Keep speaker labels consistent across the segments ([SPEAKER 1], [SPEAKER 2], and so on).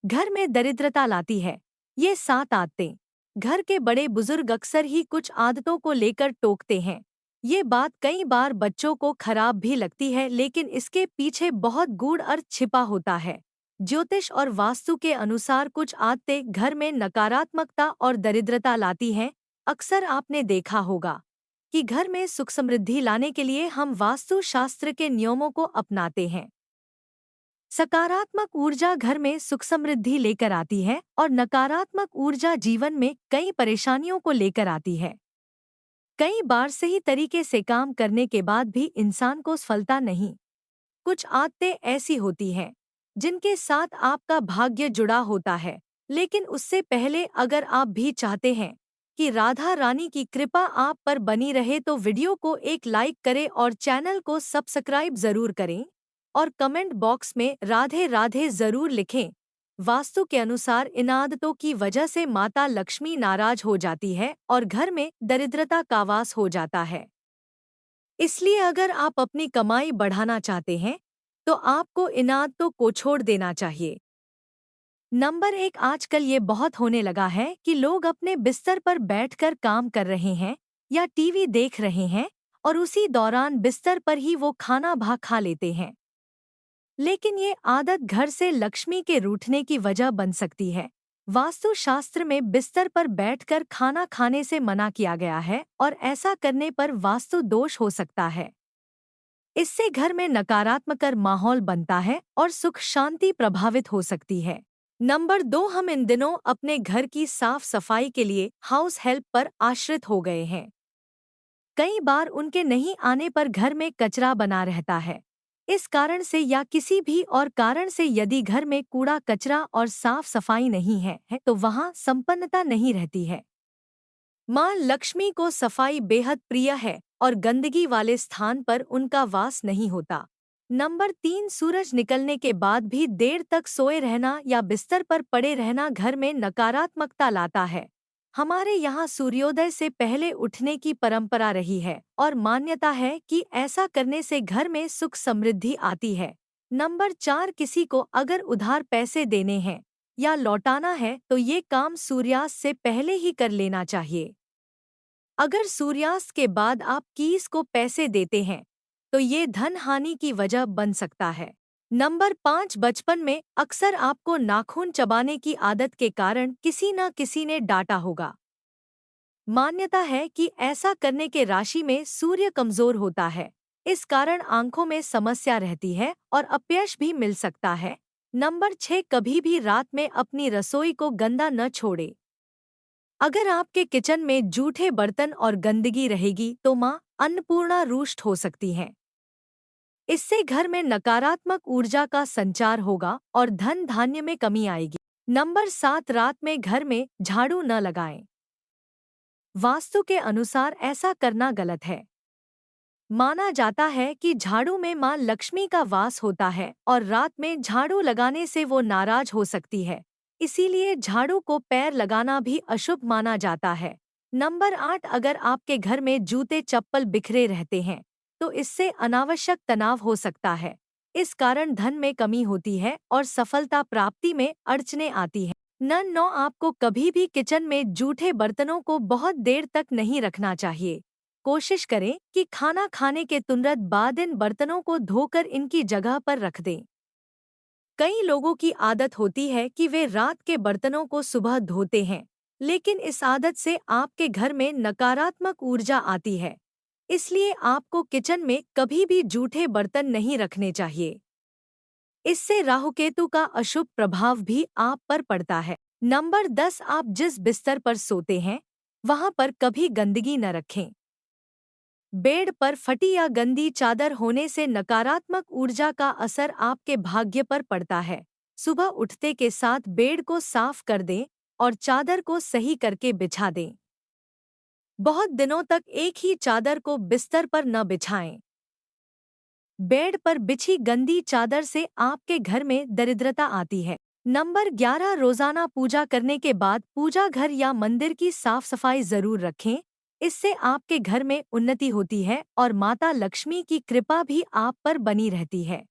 [SPEAKER 1] घर में दरिद्रता लाती है। ये 7 आदतें। घर के बड़े बुजुर्ग अक्सर ही कुछ आदतों को लेकर टोकते हैं। ये बात कई बार बच्चों को खराब भी लगती है, लेकिन इसके पीछे बहुत गूढ़ अर्थ छिपा होता है। ज्योतिष और वास्तु के अनुसार कुछ आदतें घर में नकारात्मकता और दरिद्रता लाती हैं। अक्सर आपने देखा होगा कि घर में सुख समृद्धि लाने के लिए हम वास्तु शास्त्र के नियमों को अपनाते हैं। सकारात्मक ऊर्जा घर में सुख समृद्धि लेकर आती है और नकारात्मक ऊर्जा जीवन में कई परेशानियों को लेकर आती है। कई बार सही तरीके से काम करने के बाद भी इंसान को सफलता नहीं। कुछ आदतें ऐसी होती हैं जिनके साथ आपका भाग्य जुड़ा होता है, लेकिन उससे पहले अगर आप भी चाहते हैं कि राधा रानी की कृपा आप पर बनी रहे तो वीडियो को एक लाइक करें और चैनल को सब्सक्राइब जरूर करें और कमेंट बॉक्स में राधे राधे जरूर लिखें। वास्तु के अनुसार इन आदतों की वजह से माता लक्ष्मी नाराज हो जाती है और घर में दरिद्रता का वास हो जाता है। इसलिए अगर आप अपनी कमाई बढ़ाना चाहते हैं तो आपको इन आदतों को छोड़ देना चाहिए। नंबर 1, आजकल ये बहुत होने लगा है कि लोग अपने बिस्तर पर बैठकर काम कर रहे हैं या टीवी देख रहे हैं और उसी दौरान बिस्तर पर ही वो खाना भा खा लेते हैं। लेकिन ये आदत घर से लक्ष्मी के रूठने की वजह बन सकती है। वास्तु शास्त्र में बिस्तर पर बैठकर खाना खाने से मना किया गया है और ऐसा करने पर वास्तु दोष हो सकता है। इससे घर में नकारात्मक माहौल बनता है और सुख शांति प्रभावित हो सकती है। नंबर 2, हम इन दिनों अपने घर की साफ सफाई के लिए हाउस हेल्प पर आश्रित हो गए हैं। कई बार उनके नहीं आने पर घर में कचरा बना रहता है। इस कारण से या किसी भी और कारण से यदि घर में कूड़ा कचरा और साफ सफाई नहीं है तो वहाँ संपन्नता नहीं रहती है। माँ लक्ष्मी को सफाई बेहद प्रिय है और गंदगी वाले स्थान पर उनका वास नहीं होता। नंबर 3, सूरज निकलने के बाद भी देर तक सोए रहना या बिस्तर पर पड़े रहना घर में नकारात्मकता लाता है। हमारे यहाँ सूर्योदय से पहले उठने की परंपरा रही है और मान्यता है कि ऐसा करने से घर में सुख समृद्धि आती है। नंबर 4, किसी को अगर उधार पैसे देने हैं या लौटाना है तो ये काम सूर्यास्त से पहले ही कर लेना चाहिए। अगर सूर्यास्त के बाद आप किसी को पैसे देते हैं तो ये धन हानि की वजह बन सकता है। नंबर 5, बचपन में अक्सर आपको नाखून चबाने की आदत के कारण किसी न किसी ने डांटा होगा। मान्यता है कि ऐसा करने के राशि में सूर्य कमजोर होता है। इस कारण आंखों में समस्या रहती है और अपयश भी मिल सकता है। नंबर 6, कभी भी रात में अपनी रसोई को गंदा न छोड़े। अगर आपके किचन में जूठे बर्तन और गंदगी रहेगी तो माँ अन्नपूर्णा रुष्ट हो सकती हैं। इससे घर में नकारात्मक ऊर्जा का संचार होगा और धन धान्य में कमी आएगी। नंबर 7, रात में घर में झाड़ू न लगाएं। वास्तु के अनुसार ऐसा करना गलत है। माना जाता है कि झाड़ू में मां लक्ष्मी का वास होता है और रात में झाड़ू लगाने से वो नाराज हो सकती है। इसीलिए झाड़ू को पैर लगाना भी अशुभ माना जाता है। नंबर 8, अगर आपके घर में जूते चप्पल बिखरे रहते हैं तो इससे अनावश्यक तनाव हो सकता है। इस कारण धन में कमी होती है और सफलता प्राप्ति में अड़चनें आती हैं। नंबर 9, आपको कभी भी किचन में जूठे बर्तनों को बहुत देर तक नहीं रखना चाहिए। कोशिश करें कि खाना खाने के तुरंत बाद इन बर्तनों को धोकर इनकी जगह पर रख दें। कई लोगों की आदत होती है कि वे रात के बर्तनों को सुबह धोते हैं, लेकिन इस आदत से आपके घर में नकारात्मक ऊर्जा आती है। इसलिए आपको किचन में कभी भी जूठे बर्तन नहीं रखने चाहिए। इससे राहुकेतु का अशुभ प्रभाव भी आप पर पड़ता है। नंबर 10, आप जिस बिस्तर पर सोते हैं वहां पर कभी गंदगी न रखें। बेड पर फटी या गंदी चादर होने से नकारात्मक ऊर्जा का असर आपके भाग्य पर पड़ता है। सुबह उठते के साथ बेड को साफ कर दें और चादर को सही करके बिछा दें। बहुत दिनों तक एक ही चादर को बिस्तर पर न बिछाएं। बेड पर बिछी गंदी चादर से आपके घर में दरिद्रता आती है। नंबर 11, रोजाना पूजा करने के बाद पूजा घर या मंदिर की साफ सफाई जरूर रखें। इससे आपके घर में उन्नति होती है और माता लक्ष्मी की कृपा भी आप पर बनी रहती है।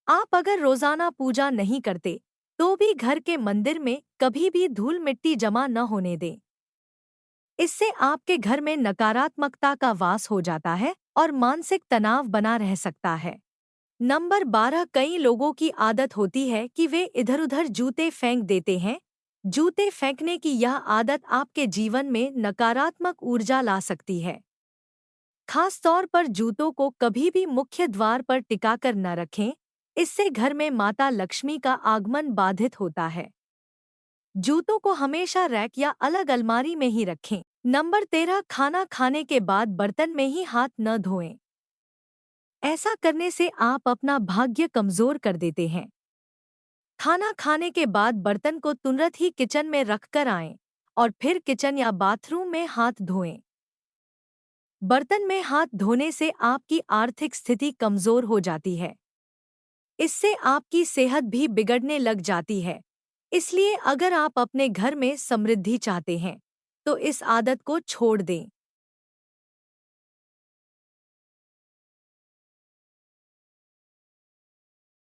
[SPEAKER 1] आप अगर रोजाना पूजा नहीं करते तो भी घर के मंदिर में कभी भी धूल मिट्टी जमा न होने दें। इससे आपके घर में नकारात्मकता का वास हो जाता है और मानसिक तनाव बना रह सकता है। नंबर 12, कई लोगों की आदत होती है कि वे इधर-उधर जूते फेंक देते हैं। जूते फेंकने की यह आदत आपके जीवन में नकारात्मक ऊर्जा ला सकती है। खास तौर पर जूतों को कभी भी मुख्य द्वार पर टिकाकर न रखें, इससे घर में माता लक्ष्मी का आगमन बाधित होता है। जूतों को हमेशा रैक या अलग अलमारी में ही रखें। नंबर 13, खाना खाने के बाद बर्तन में ही हाथ न धोएं। ऐसा करने से आप अपना भाग्य कमजोर कर देते हैं। खाना खाने के बाद बर्तन को तुरंत ही किचन में रख कर आएं और फिर किचन या बाथरूम में हाथ धोएं। बर्तन में हाथ धोने से आपकी आर्थिक स्थिति कमजोर हो जाती है। इससे आपकी सेहत भी बिगड़ने लग जाती है। इसलिए अगर आप अपने घर में समृद्धि चाहते हैं, तो इस आदत को छोड़ दें।